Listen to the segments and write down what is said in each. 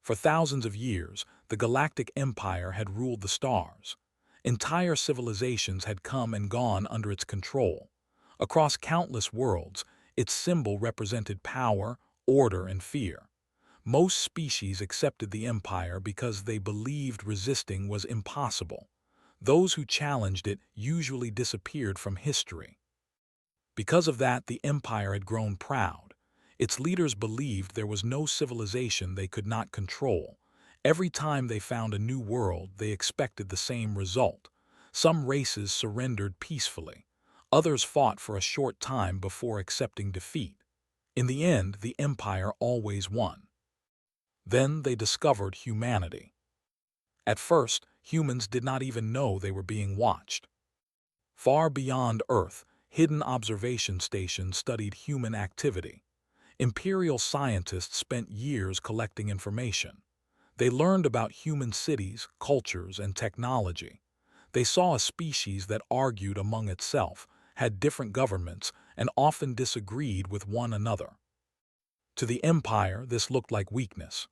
For thousands of years, the Galactic Empire had ruled the stars. Entire civilizations had come and gone under its control. Across countless worlds, its symbol represented power, order, and fear. Most species accepted the empire because they believed resisting was impossible. Those who challenged it usually disappeared from history. Because of that, the empire had grown proud. Its leaders believed there was no civilization they could not control. Every time they found a new world, they expected the same result. Some races surrendered peacefully. Others fought for a short time before accepting defeat. In the end, the empire always won. Then they discovered humanity. At first, humans did not even know they were being watched. Far beyond Earth, hidden observation stations studied human activity. Imperial scientists spent years collecting information. They learned about human cities, cultures, and technology. They saw a species that argued among itself, had different governments, and often disagreed with one another. To the empire, this looked like weakness.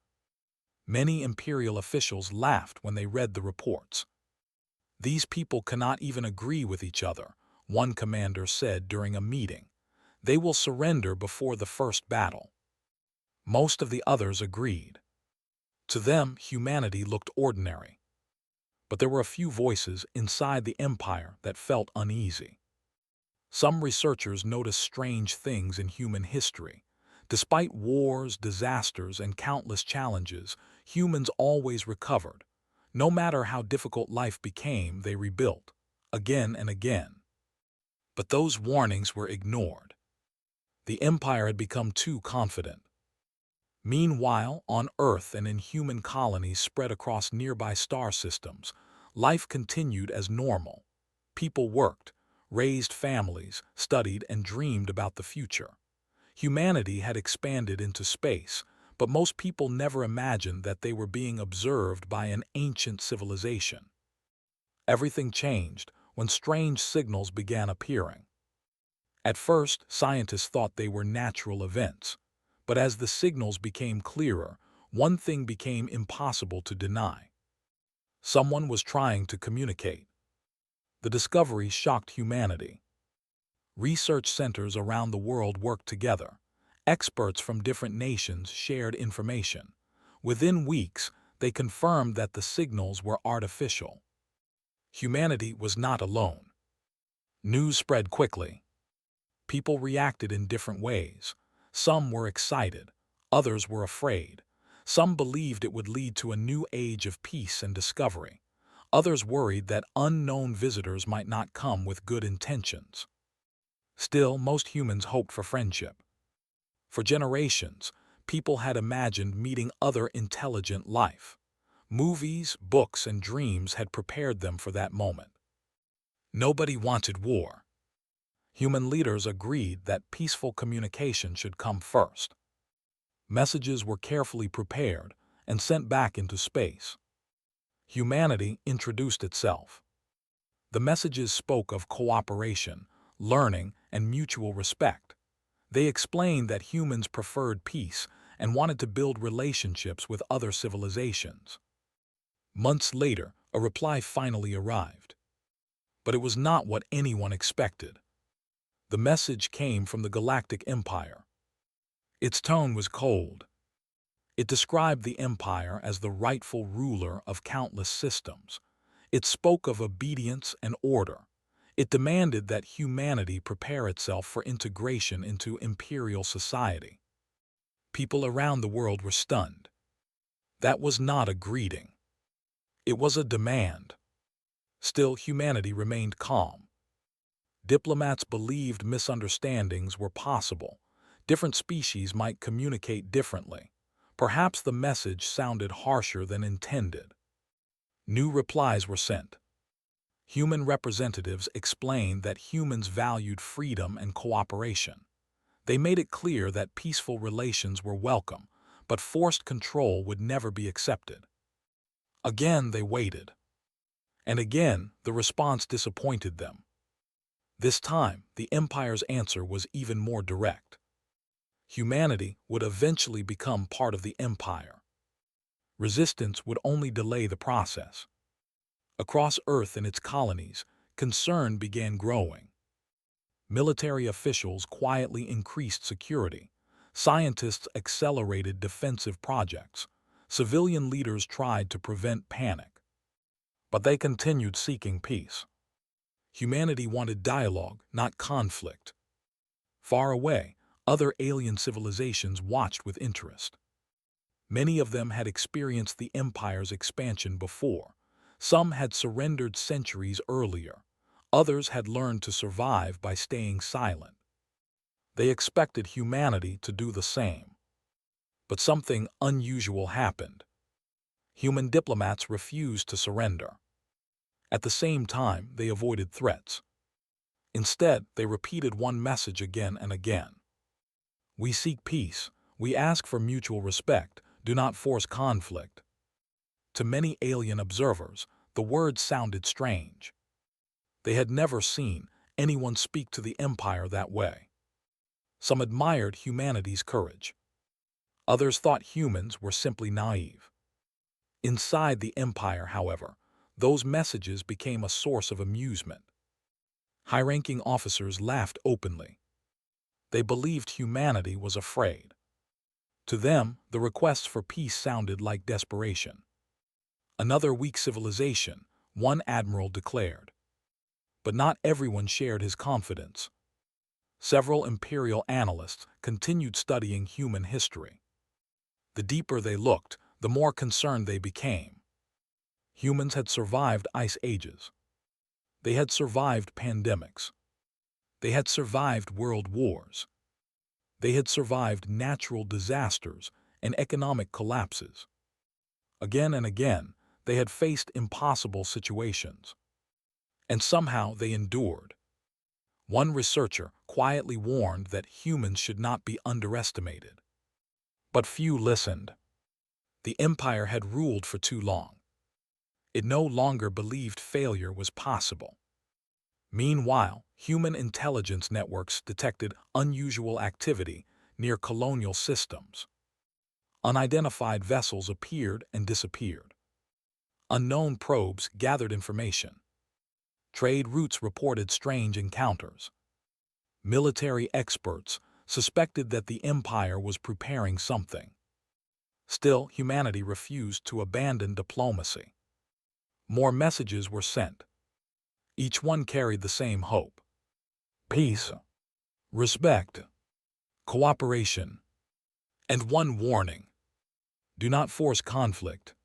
Many imperial officials laughed when they read the reports. "These people cannot even agree with each other," one commander said during a meeting. "They will surrender before the first battle." Most of the others agreed. To them, humanity looked ordinary. But there were a few voices inside the empire that felt uneasy. Some researchers noticed strange things in human history. Despite wars, disasters, and countless challenges, humans always recovered. No matter how difficult life became, they rebuilt, again and again. But those warnings were ignored. The empire had become too confident. Meanwhile, on Earth and in human colonies spread across nearby star systems, life continued as normal. People worked, raised families, studied, and dreamed about the future. Humanity had expanded into space, but most people never imagined that they were being observed by an ancient civilization. Everything changed when strange signals began appearing. At first, scientists thought they were natural events, but as the signals became clearer, one thing became impossible to deny. Someone was trying to communicate. The discovery shocked humanity. Research centers around the world worked together. Experts from different nations shared information. Within weeks, they confirmed that the signals were artificial. Humanity was not alone. News spread quickly. People reacted in different ways. Some were excited, others were afraid. Some believed it would lead to a new age of peace and discovery. Others worried that unknown visitors might not come with good intentions. Still, most humans hoped for friendship. For generations, people had imagined meeting other intelligent life. Movies, books, and dreams had prepared them for that moment. Nobody wanted war. Human leaders agreed that peaceful communication should come first. Messages were carefully prepared and sent back into space. Humanity introduced itself. The messages spoke of cooperation, learning, and mutual respect. They explained that humans preferred peace and wanted to build relationships with other civilizations. Months later, a reply finally arrived. But it was not what anyone expected. The message came from the Galactic Empire. Its tone was cold. It described the empire as the rightful ruler of countless systems. It spoke of obedience and order. It demanded that humanity prepare itself for integration into imperial society. People around the world were stunned. That was not a greeting. It was a demand. Still, humanity remained calm. Diplomats believed misunderstandings were possible. Different species might communicate differently. Perhaps the message sounded harsher than intended. New replies were sent. Human representatives explained that humans valued freedom and cooperation. They made it clear that peaceful relations were welcome, but forced control would never be accepted. Again they waited. And again the response disappointed them. This time, the empire's answer was even more direct. Humanity would eventually become part of the empire. Resistance would only delay the process. Across Earth and its colonies, concern began growing. Military officials quietly increased security. Scientists accelerated defensive projects. Civilian leaders tried to prevent panic. But they continued seeking peace. Humanity wanted dialogue, not conflict. Far away, other alien civilizations watched with interest. Many of them had experienced the Empire's expansion before. Some had surrendered centuries earlier. Others had learned to survive by staying silent. They expected humanity to do the same. But something unusual happened. Human diplomats refused to surrender. At the same time, they avoided threats. Instead, they repeated one message again and again. We seek peace. We ask for mutual respect. Do not force conflict. To many alien observers, the words sounded strange. They had never seen anyone speak to the Empire that way. Some admired humanity's courage. Others thought humans were simply naive. Inside the Empire, however, those messages became a source of amusement. High-ranking officers laughed openly. They believed humanity was afraid. To them, the requests for peace sounded like desperation. Another weak civilization, one admiral declared. But not everyone shared his confidence. Several imperial analysts continued studying human history. The deeper they looked, the more concerned they became. Humans had survived ice ages. They had survived pandemics. They had survived world wars. They had survived natural disasters and economic collapses. Again and again, they had faced impossible situations. And somehow they endured. One researcher quietly warned that humans should not be underestimated. But few listened. The Empire had ruled for too long. It no longer believed failure was possible. Meanwhile, human intelligence networks detected unusual activity near colonial systems. Unidentified vessels appeared and disappeared. Unknown probes gathered information. Trade routes reported strange encounters. Military experts suspected that the Empire was preparing something. Still, humanity refused to abandon diplomacy. More messages were sent. Each one carried the same hope: peace, respect, cooperation, and one warning: do not force conflict.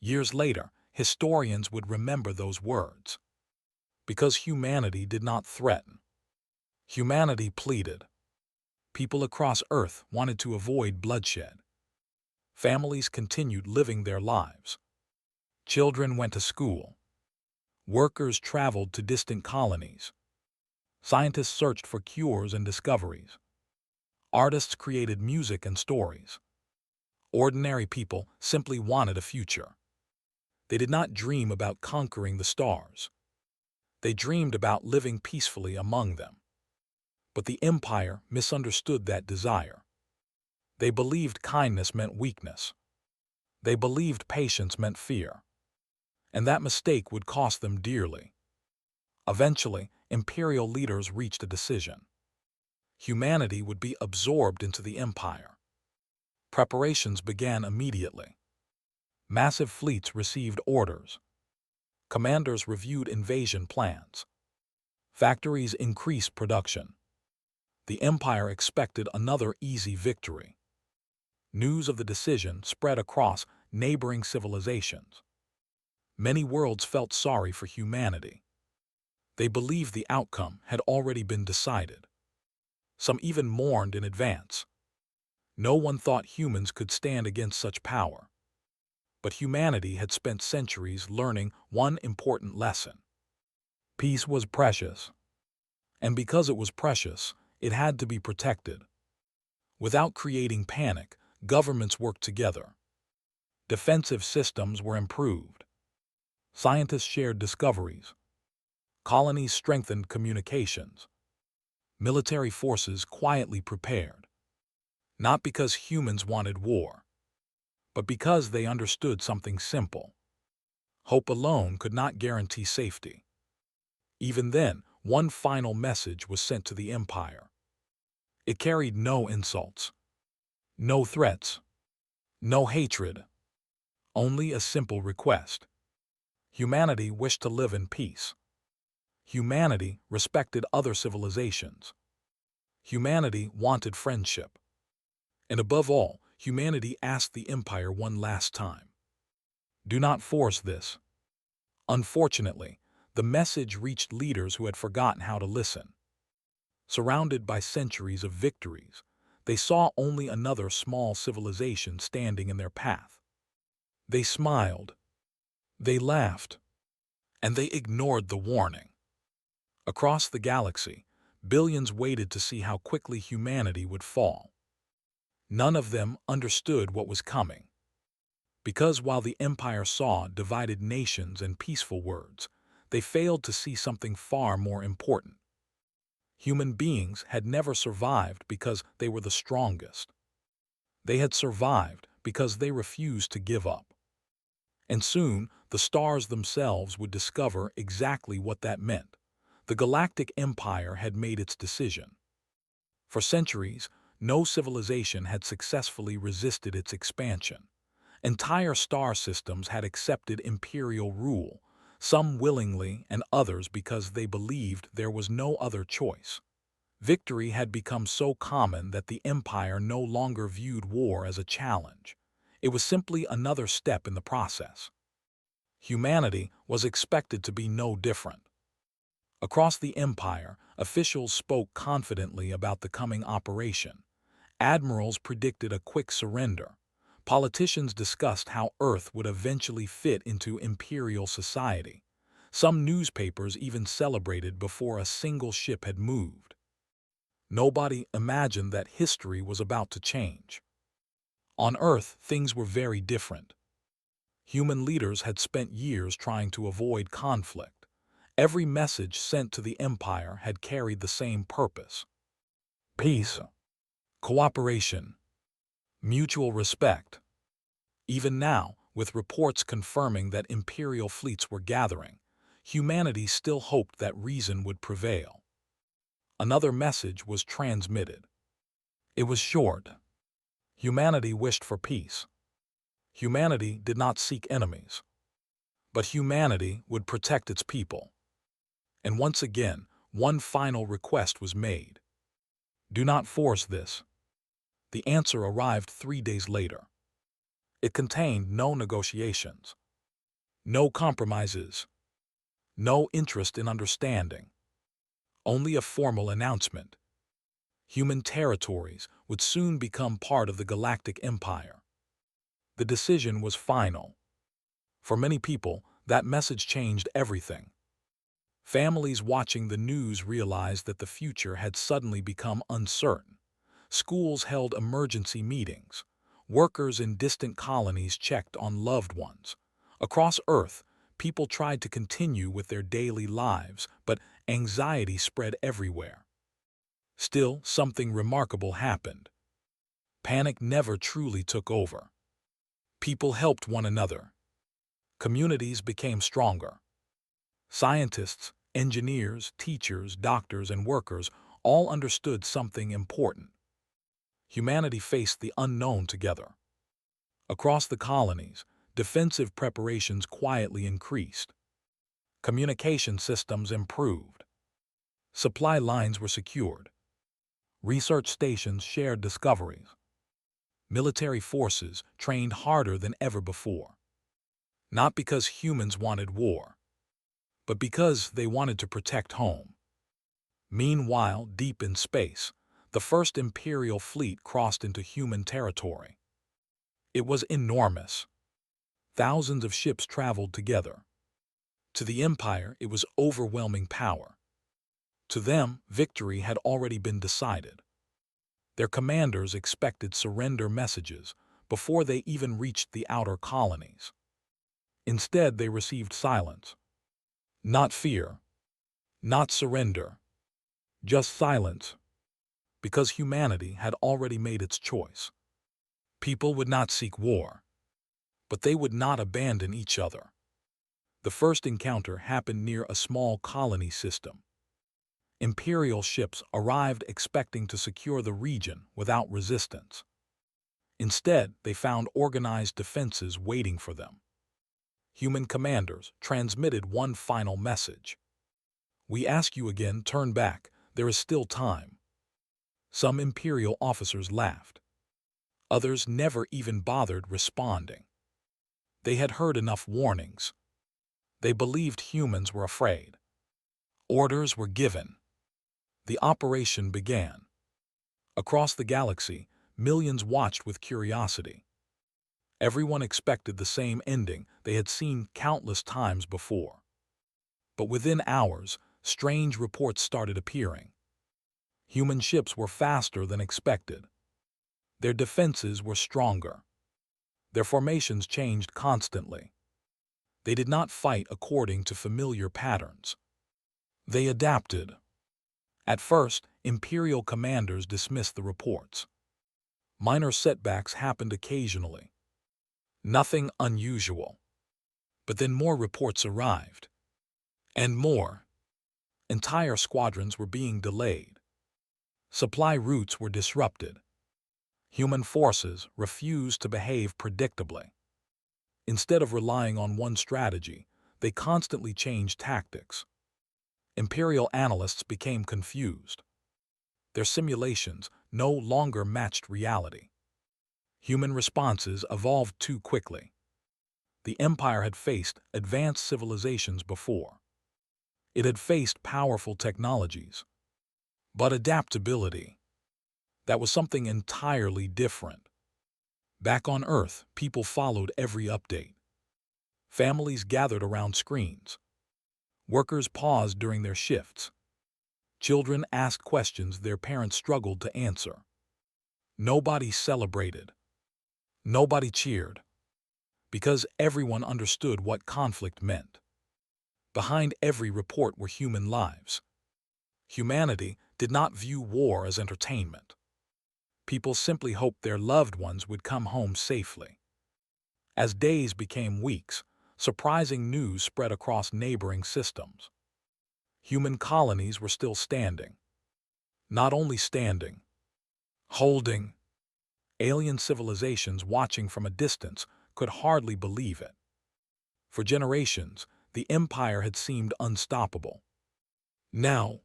Years later, historians would remember those words. Because humanity did not threaten. Humanity pleaded. People across Earth wanted to avoid bloodshed. Families continued living their lives. Children went to school. Workers traveled to distant colonies. Scientists searched for cures and discoveries. Artists created music and stories. Ordinary people simply wanted a future. They did not dream about conquering the stars. They dreamed about living peacefully among them. But the Empire misunderstood that desire. They believed kindness meant weakness. They believed patience meant fear. And that mistake would cost them dearly. Eventually, imperial leaders reached a decision. Humanity would be absorbed into the Empire. Preparations began immediately. Massive fleets received orders. Commanders reviewed invasion plans. Factories increased production. The Empire expected another easy victory. News of the decision spread across neighboring civilizations. Many worlds felt sorry for humanity. They believed the outcome had already been decided. Some even mourned in advance. No one thought humans could stand against such power. But humanity had spent centuries learning one important lesson. Peace was precious. And because it was precious, it had to be protected. Without creating panic, governments worked together. Defensive systems were improved. Scientists shared discoveries. Colonies strengthened communications. Military forces quietly prepared. Not because humans wanted war, but because they understood something simple. Hope alone could not guarantee safety. Even then, one final message was sent to the Empire. It carried no insults, no threats, no hatred, only a simple request. Humanity wished to live in peace. Humanity respected other civilizations. Humanity wanted friendship. And above all, humanity asked the Empire one last time. Do not force this. Unfortunately, the message reached leaders who had forgotten how to listen. Surrounded by centuries of victories, they saw only another small civilization standing in their path. They smiled, they laughed, and they ignored the warning. Across the galaxy, billions waited to see how quickly humanity would fall. None of them understood what was coming. Because while the Empire saw divided nations and peaceful words, they failed to see something far more important. Human beings had never survived because they were the strongest. They had survived because they refused to give up. And soon, the stars themselves would discover exactly what that meant. The Galactic Empire had made its decision. For centuries, no civilization had successfully resisted its expansion. Entire star systems had accepted imperial rule, some willingly and others because they believed there was no other choice. Victory had become so common that the Empire no longer viewed war as a challenge. It was simply another step in the process. Humanity was expected to be no different. Across the Empire, officials spoke confidently about the coming operation. Admirals predicted a quick surrender. Politicians discussed how Earth would eventually fit into imperial society. Some newspapers even celebrated before a single ship had moved. Nobody imagined that history was about to change. On Earth, things were very different. Human leaders had spent years trying to avoid conflict. Every message sent to the Empire had carried the same purpose: peace, cooperation, mutual respect. Even now, with reports confirming that imperial fleets were gathering, humanity still hoped that reason would prevail. Another message was transmitted. It was short. Humanity wished for peace. Humanity did not seek enemies. But humanity would protect its people. And once again, one final request was made. Do not force this. The answer arrived 3 days later. It contained no negotiations, no compromises, no interest in understanding, only a formal announcement. Human territories would soon become part of the Galactic Empire. The decision was final. For many people, that message changed everything. Families watching the news realized that the future had suddenly become uncertain. Schools held emergency meetings. Workers in distant colonies checked on loved ones. Across Earth, people tried to continue with their daily lives, but anxiety spread everywhere. Still, something remarkable happened. Panic never truly took over. People helped one another. Communities became stronger. Scientists, engineers, teachers, doctors, and workers all understood something important. Humanity faced the unknown together. Across the colonies, defensive preparations quietly increased. Communication systems improved. Supply lines were secured. Research stations shared discoveries. Military forces trained harder than ever before. Not because humans wanted war, but because they wanted to protect home. Meanwhile, deep in space, the first Imperial fleet crossed into human territory. It was enormous. Thousands of ships traveled together. To the Empire, it was overwhelming power. To them, victory had already been decided. Their commanders expected surrender messages before they even reached the outer colonies. Instead, they received silence. Not fear, not surrender, just silence, because humanity had already made its choice. People would not seek war. But they would not abandon each other. The first encounter happened near a small colony system. Imperial ships arrived expecting to secure the region without resistance. Instead, they found organized defenses waiting for them. Human commanders transmitted one final message. "We ask you again, turn back. There is still time." Some Imperial officers laughed. Others never even bothered responding. They had heard enough warnings. They believed humans were afraid. Orders were given. The operation began. Across the galaxy, millions watched with curiosity. Everyone expected the same ending they had seen countless times before. But within hours, strange reports started appearing. Human ships were faster than expected. Their defenses were stronger. Their formations changed constantly. They did not fight according to familiar patterns. They adapted. At first, Imperial commanders dismissed the reports. Minor setbacks happened occasionally. Nothing unusual. But then more reports arrived. And more. Entire squadrons were being delayed. Supply routes were disrupted. Human forces refused to behave predictably. Instead of relying on one strategy, they constantly changed tactics. Imperial analysts became confused. Their simulations no longer matched reality. Human responses evolved too quickly. The Empire had faced advanced civilizations before. It had faced powerful technologies. But adaptability, that was something entirely different. Back on Earth, people followed every update. Families gathered around screens. Workers paused during their shifts. Children asked questions their parents struggled to answer. Nobody celebrated. Nobody cheered. Because everyone understood what conflict meant. Behind every report were human lives. Humanity did not view war as entertainment. People simply hoped their loved ones would come home safely. As days became weeks, surprising news spread across neighboring systems. Human colonies were still standing. Not only standing, holding. Alien civilizations watching from a distance could hardly believe it. For generations, the Empire had seemed unstoppable. Now,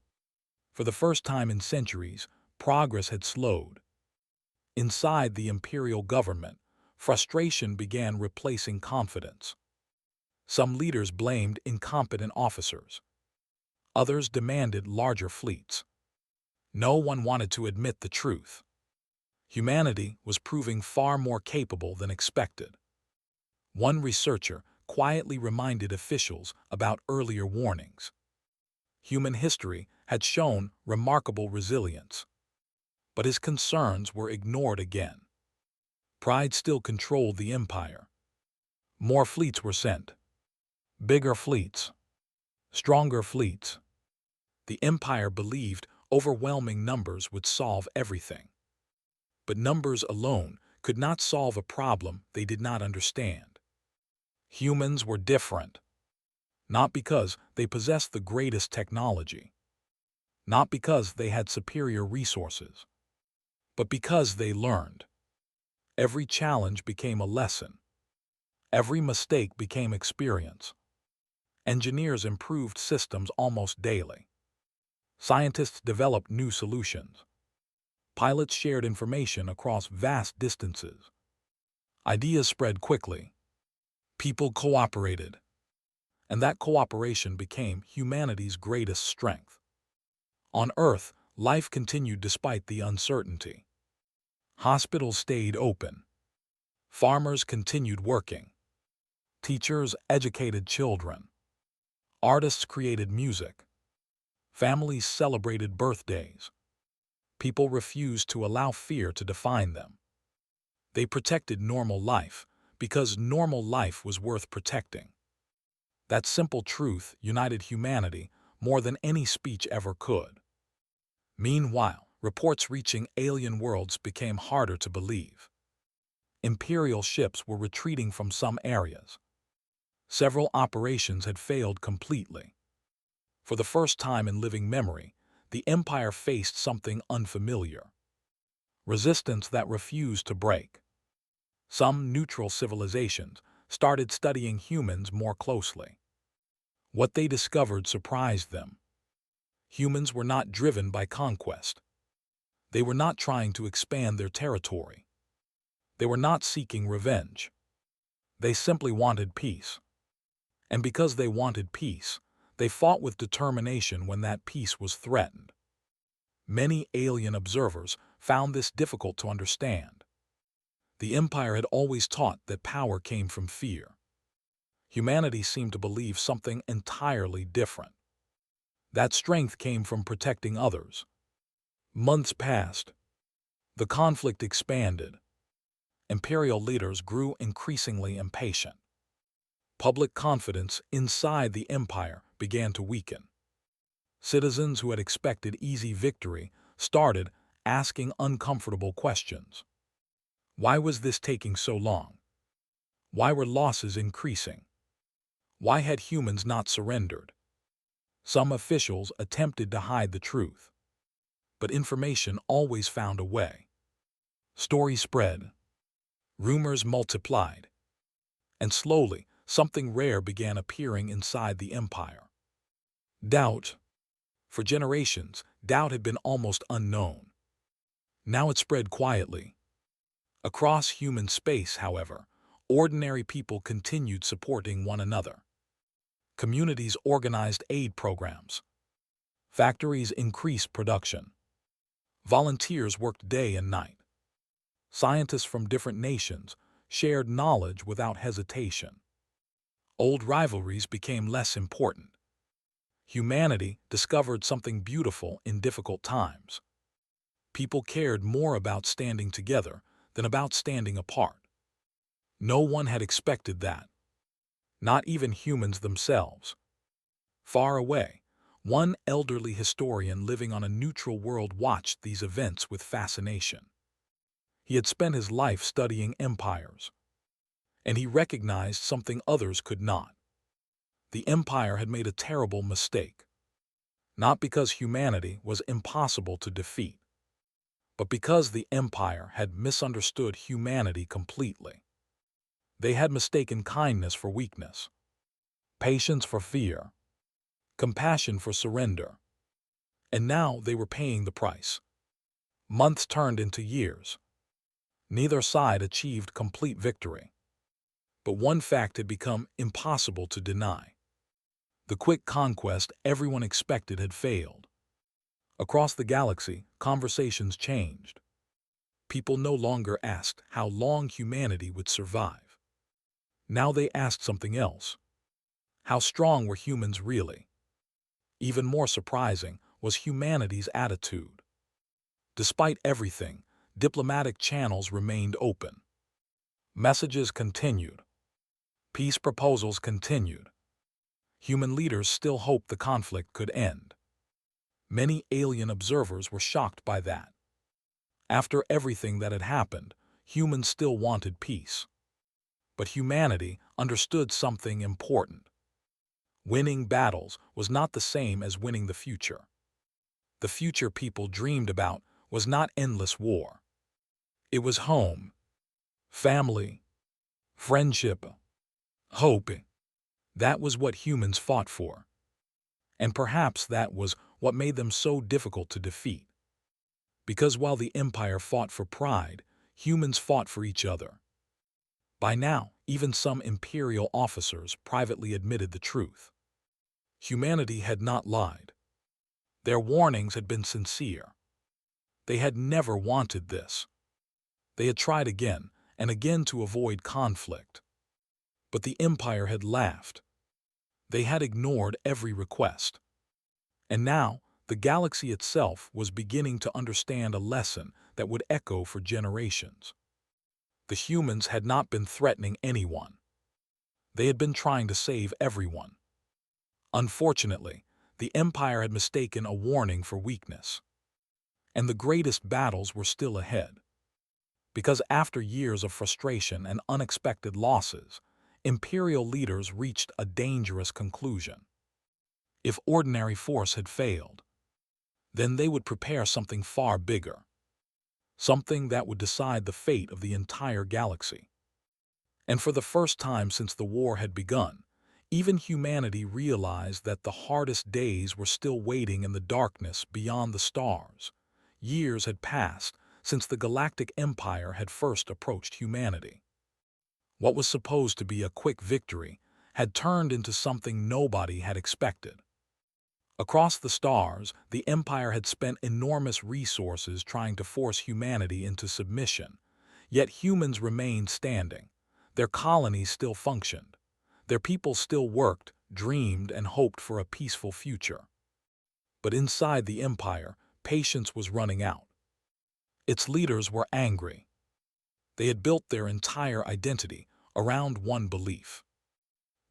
for the first time in centuries, progress had slowed. Inside the imperial government, frustration began replacing confidence. Some leaders blamed incompetent officers. Others demanded larger fleets. No one wanted to admit the truth. Humanity was proving far more capable than expected. One researcher quietly reminded officials about earlier warnings. Human history had shown remarkable resilience. But his concerns were ignored again. Pride still controlled the empire. More fleets were sent. Bigger fleets. Stronger fleets. The empire believed overwhelming numbers would solve everything. But numbers alone could not solve a problem they did not understand. Humans were different. Not because they possessed the greatest technology. Not because they had superior resources. But because they learned. Every challenge became a lesson. Every mistake became experience. Engineers improved systems almost daily. Scientists developed new solutions. Pilots shared information across vast distances. Ideas spread quickly. People cooperated. And that cooperation became humanity's greatest strength. On Earth, life continued despite the uncertainty. Hospitals stayed open. Farmers continued working. Teachers educated children. Artists created music. Families celebrated birthdays. People refused to allow fear to define them. They protected normal life because normal life was worth protecting. That simple truth united humanity more than any speech ever could. Meanwhile, reports reaching alien worlds became harder to believe. Imperial ships were retreating from some areas. Several operations had failed completely. For the first time in living memory, the Empire faced something unfamiliar. Resistance that refused to break. Some neutral civilizations started studying humans more closely. What they discovered surprised them. Humans were not driven by conquest. They were not trying to expand their territory. They were not seeking revenge. They simply wanted peace. And because they wanted peace, they fought with determination when that peace was threatened. Many alien observers found this difficult to understand. The Empire had always taught that power came from fear. Humanity seemed to believe something entirely different. That strength came from protecting others. Months passed. The conflict expanded. Imperial leaders grew increasingly impatient. Public confidence inside the Empire began to weaken. Citizens who had expected easy victory started asking uncomfortable questions. Why was this taking so long? Why were losses increasing? Why had humans not surrendered? Some officials attempted to hide the truth. But information always found a way. Stories spread. Rumors multiplied. And slowly, something rare began appearing inside the Empire. Doubt. For generations, doubt had been almost unknown. Now it spread quietly. Across human space, however, ordinary people continued supporting one another. Communities organized aid programs. Factories increased production. Volunteers worked day and night. Scientists from different nations shared knowledge without hesitation. Old rivalries became less important. Humanity discovered something beautiful in difficult times. People cared more about standing together than about standing apart. No one had expected that. Not even humans themselves. Far away, one elderly historian living on a neutral world watched these events with fascination. He had spent his life studying empires, and he recognized something others could not. The Empire had made a terrible mistake, not because humanity was impossible to defeat, but because the Empire had misunderstood humanity completely. They had mistaken kindness for weakness, patience for fear, compassion for surrender, and now they were paying the price. Months turned into years. Neither side achieved complete victory. But one fact had become impossible to deny. The quick conquest everyone expected had failed. Across the galaxy, conversations changed. People no longer asked how long humanity would survive. Now they asked something else. How strong were humans really? Even more surprising was humanity's attitude. Despite everything, diplomatic channels remained open. Messages continued. Peace proposals continued. Human leaders still hoped the conflict could end. Many alien observers were shocked by that. After everything that had happened, humans still wanted peace. But humanity understood something important. Winning battles was not the same as winning the future. The future people dreamed about was not endless war. It was home, family, friendship, hope. That was what humans fought for. And perhaps that was what made them so difficult to defeat. Because while the Empire fought for pride, humans fought for each other. By now, even some imperial officers privately admitted the truth. Humanity had not lied. Their warnings had been sincere. They had never wanted this. They had tried again and again to avoid conflict. But the Empire had laughed. They had ignored every request. And now, the galaxy itself was beginning to understand a lesson that would echo for generations. The humans had not been threatening anyone. They had been trying to save everyone. Unfortunately, the Empire had mistaken a warning for weakness. And the greatest battles were still ahead. Because after years of frustration and unexpected losses, imperial leaders reached a dangerous conclusion. If ordinary force had failed, then they would prepare something far bigger, something that would decide the fate of the entire galaxy. And for the first time since the war had begun, even humanity realized that the hardest days were still waiting in the darkness beyond the stars. Years had passed since the Galactic Empire had first approached humanity. What was supposed to be a quick victory had turned into something nobody had expected. Across the stars, the Empire had spent enormous resources trying to force humanity into submission, yet humans remained standing. Their colonies still functioned. Their people still worked, dreamed, and hoped for a peaceful future. But inside the Empire, patience was running out. Its leaders were angry. They had built their entire identity around one belief: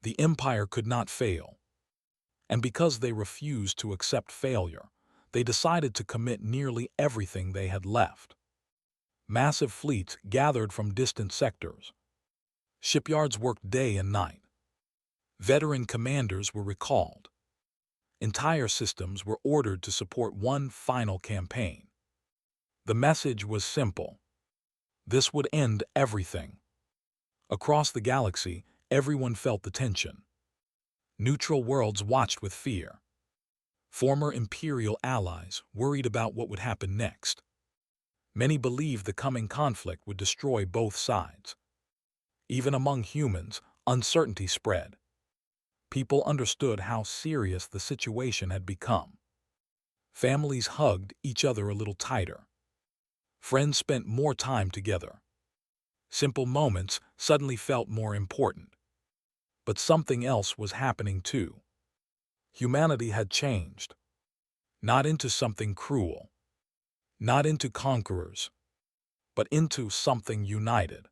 the Empire could not fail. And because they refused to accept failure, they decided to commit nearly everything they had left. Massive fleets gathered from distant sectors. Shipyards worked day and night. Veteran commanders were recalled. Entire systems were ordered to support one final campaign. The message was simple: this would end everything. Across the galaxy, everyone felt the tension. Neutral worlds watched with fear. Former imperial allies worried about what would happen next. Many believed the coming conflict would destroy both sides. Even among humans, uncertainty spread. People understood how serious the situation had become. Families hugged each other a little tighter. Friends spent more time together. Simple moments suddenly felt more important. But something else was happening too. Humanity had changed. Not into something cruel. Not into conquerors. But into something united.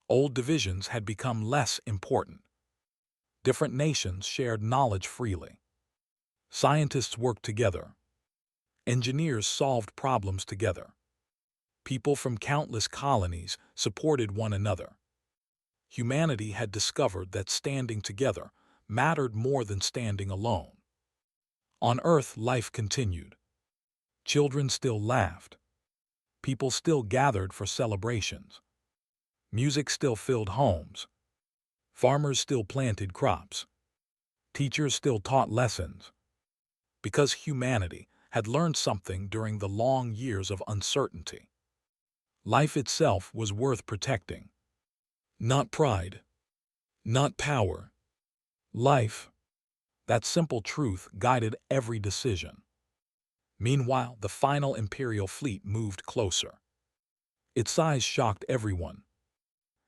Old divisions had become less important. Different nations shared knowledge freely. Scientists worked together. Engineers solved problems together. People from countless colonies supported one another. Humanity had discovered that standing together mattered more than standing alone. On Earth, life continued. Children still laughed. People still gathered for celebrations. Music still filled homes. Farmers still planted crops. Teachers still taught lessons. Because humanity had learned something during the long years of uncertainty. Life itself was worth protecting. Not pride. Not power. Life. That simple truth guided every decision. Meanwhile, the final Imperial fleet moved closer. Its size shocked everyone.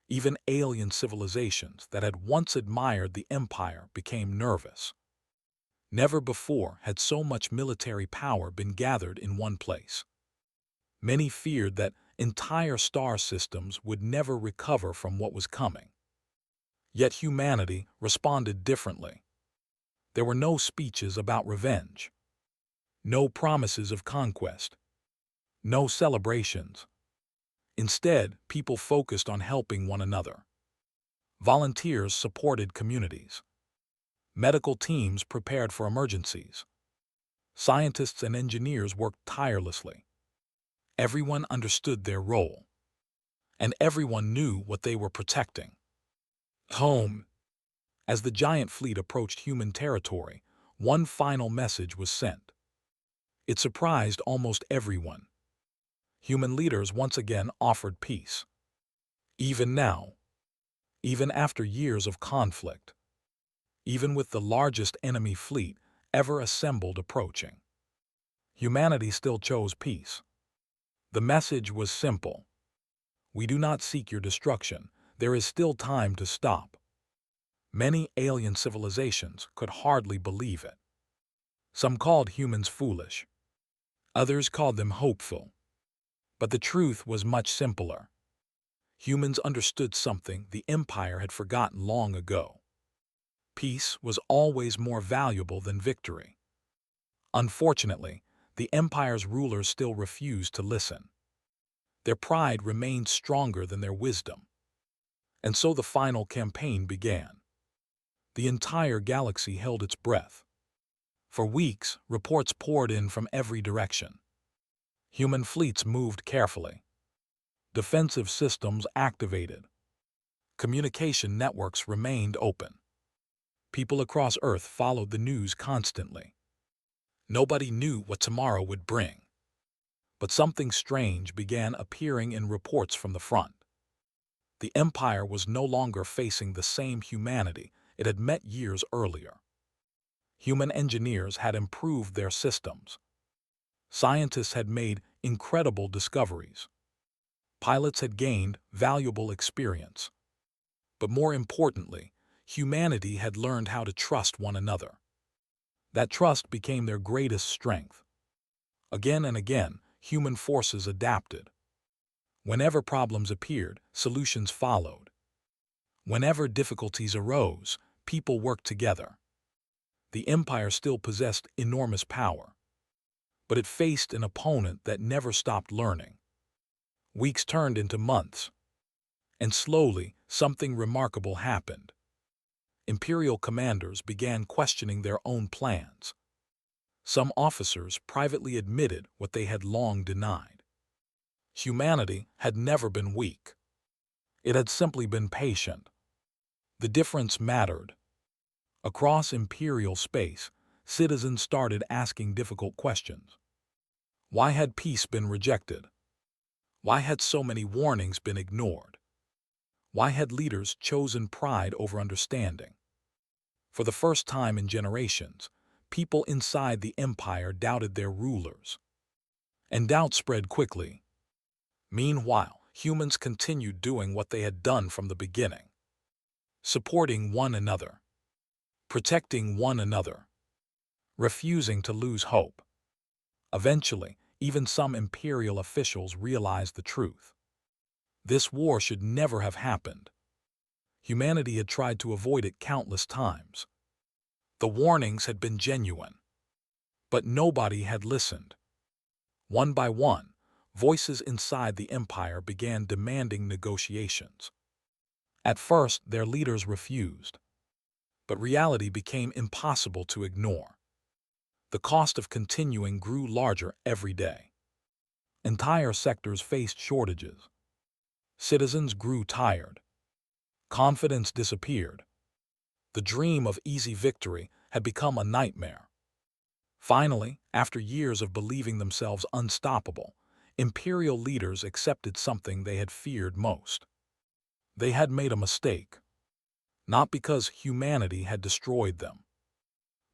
Even alien civilizations that had once admired the Empire became nervous. Never before had so much military power been gathered in one place. Many feared that entire star systems would never recover from what was coming. Yet humanity responded differently. There were no speeches about revenge. No promises of conquest. No celebrations. Instead, people focused on helping one another. Volunteers supported communities. Medical teams prepared for emergencies. Scientists and engineers worked tirelessly. Everyone understood their role. And everyone knew what they were protecting. Home. As the giant fleet approached human territory, one final message was sent. It surprised almost everyone. Human leaders once again offered peace. Even now, even after years of conflict, even with the largest enemy fleet ever assembled approaching, humanity still chose peace. The message was simple. We do not seek your destruction. There is still time to stop. Many alien civilizations could hardly believe it. Some called humans foolish. Others called them hopeful. But the truth was much simpler. Humans understood something the Empire had forgotten long ago. Peace was always more valuable than victory. Unfortunately, the Empire's rulers still refused to listen. Their pride remained stronger than their wisdom. And so the final campaign began. The entire galaxy held its breath. For weeks, reports poured in from every direction. Human fleets moved carefully. Defensive systems activated. Communication networks remained open. People across Earth followed the news constantly. Nobody knew what tomorrow would bring. But something strange began appearing in reports from the front. The Empire was no longer facing the same humanity it had met years earlier. Human engineers had improved their systems. Scientists had made incredible discoveries. Pilots had gained valuable experience. But more importantly, humanity had learned how to trust one another. That trust became their greatest strength. Again and again, human forces adapted. Whenever problems appeared, solutions followed. Whenever difficulties arose, people worked together. The Empire still possessed enormous power, but it faced an opponent that never stopped learning. Weeks turned into months, and slowly something remarkable happened. Imperial commanders began questioning their own plans. Some officers privately admitted what they had long denied. Humanity had never been weak. It had simply been patient. The difference mattered. Across imperial space, citizens started asking difficult questions. Why had peace been rejected? Why had so many warnings been ignored? Why had leaders chosen pride over understanding? For the first time in generations, people inside the Empire doubted their rulers. And doubt spread quickly. Meanwhile, humans continued doing what they had done from the beginning. Supporting one another. Protecting one another. Refusing to lose hope. Eventually, even some imperial officials realized the truth. This war should never have happened. Humanity had tried to avoid it countless times. The warnings had been genuine. But nobody had listened. One by one, voices inside the Empire began demanding negotiations. At first, their leaders refused. But reality became impossible to ignore. The cost of continuing grew larger every day. Entire sectors faced shortages. Citizens grew tired. Confidence disappeared. The dream of easy victory had become a nightmare. Finally, after years of believing themselves unstoppable, imperial leaders accepted something they had feared most. They had made a mistake. Not because humanity had destroyed them,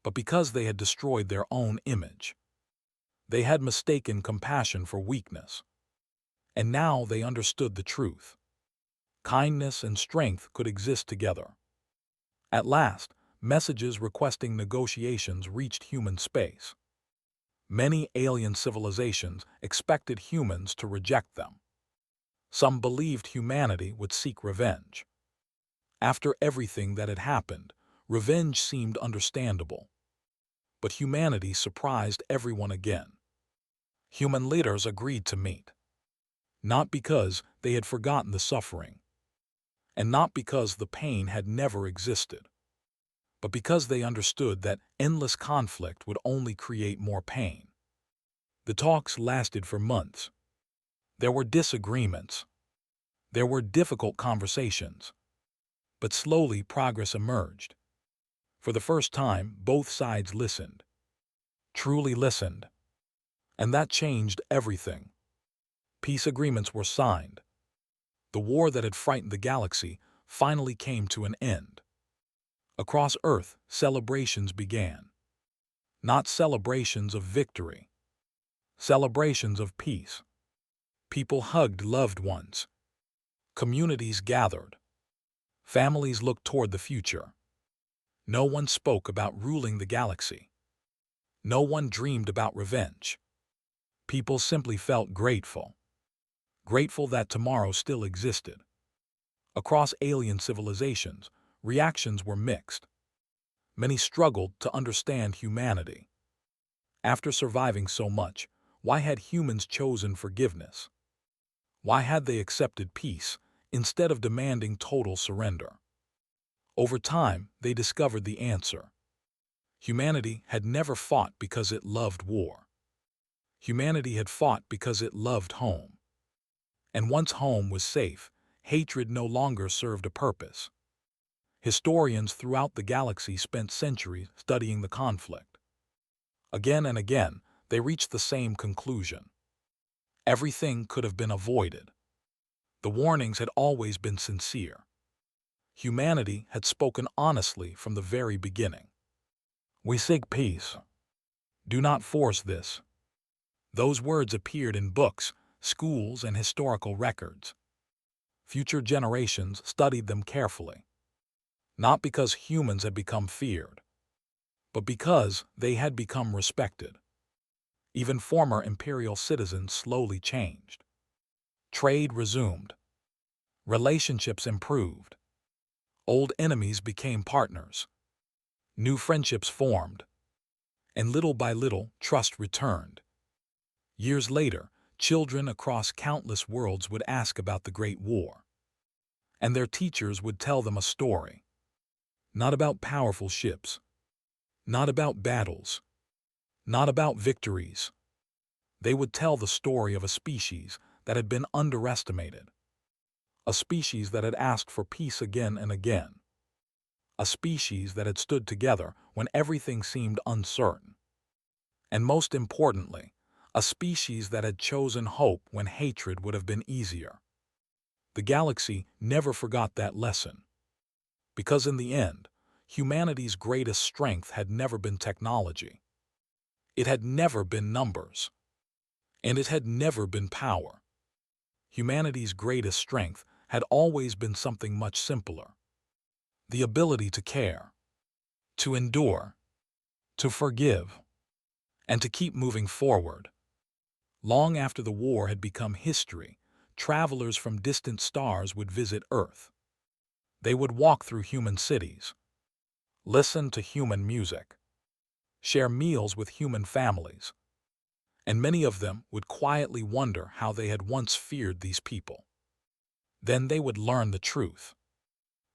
but because they had destroyed their own image. They had mistaken compassion for weakness. And now they understood the truth. Kindness and strength could exist together. At last, messages requesting negotiations reached human space. Many alien civilizations expected humans to reject them. Some believed humanity would seek revenge. After everything that had happened, revenge seemed understandable. But humanity surprised everyone again. Human leaders agreed to meet. Not because they had forgotten the suffering, and not because the pain had never existed, but because they understood that endless conflict would only create more pain. The talks lasted for months. There were disagreements. There were difficult conversations. But slowly progress emerged. For the first time, both sides listened. Truly listened. And that changed everything. Peace agreements were signed. The war that had frightened the galaxy finally came to an end. Across Earth, celebrations began. Not celebrations of victory. Celebrations of peace. People hugged loved ones. Communities gathered. Families looked toward the future. No one spoke about ruling the galaxy. No one dreamed about revenge. People simply felt grateful. Grateful that tomorrow still existed. Across alien civilizations, reactions were mixed. Many struggled to understand humanity. After surviving so much, why had humans chosen forgiveness? Why had they accepted peace instead of demanding total surrender? Over time, they discovered the answer. Humanity had never fought because it loved war. Humanity had fought because it loved home. And once home was safe, hatred no longer served a purpose. Historians throughout the galaxy spent centuries studying the conflict. Again and again, they reached the same conclusion. Everything could have been avoided. The warnings had always been sincere. Humanity had spoken honestly from the very beginning. We seek peace. Do not force this. Those words appeared in books, schools, and historical records. Future generations studied them carefully. Not because humans had become feared, but because they had become respected. Even former imperial citizens slowly changed. Trade resumed. Relationships improved. Old enemies became partners. New friendships formed. And little by little, trust returned. Years later, children across countless worlds would ask about the Great War. And their teachers would tell them a story. Not about powerful ships. Not about battles. Not about victories. They would tell the story of a species that had been underestimated. A species that had asked for peace again and again. A species that had stood together when everything seemed uncertain. And most importantly, a species that had chosen hope when hatred would have been easier. The galaxy never forgot that lesson. Because in the end, humanity's greatest strength had never been technology. It had never been numbers. And it had never been power. Humanity's greatest strength had always been something much simpler. The ability to care, to endure, to forgive, and to keep moving forward. Long after the war had become history, travelers from distant stars would visit Earth. They would walk through human cities, listen to human music, share meals with human families, and many of them would quietly wonder how they had once feared these people. Then they would learn the truth.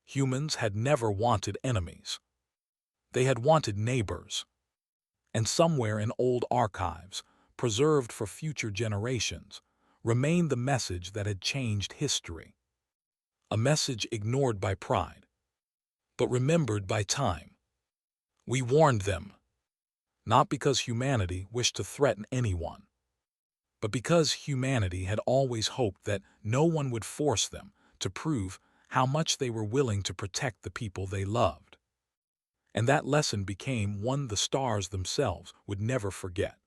Humans had never wanted enemies. They had wanted neighbors. And somewhere in old archives, preserved for future generations, remained the message that had changed history. A message ignored by pride, but remembered by time. We warned them, not because humanity wished to threaten anyone, but because humanity had always hoped that no one would force them to prove how much they were willing to protect the people they loved. And that lesson became one the stars themselves would never forget.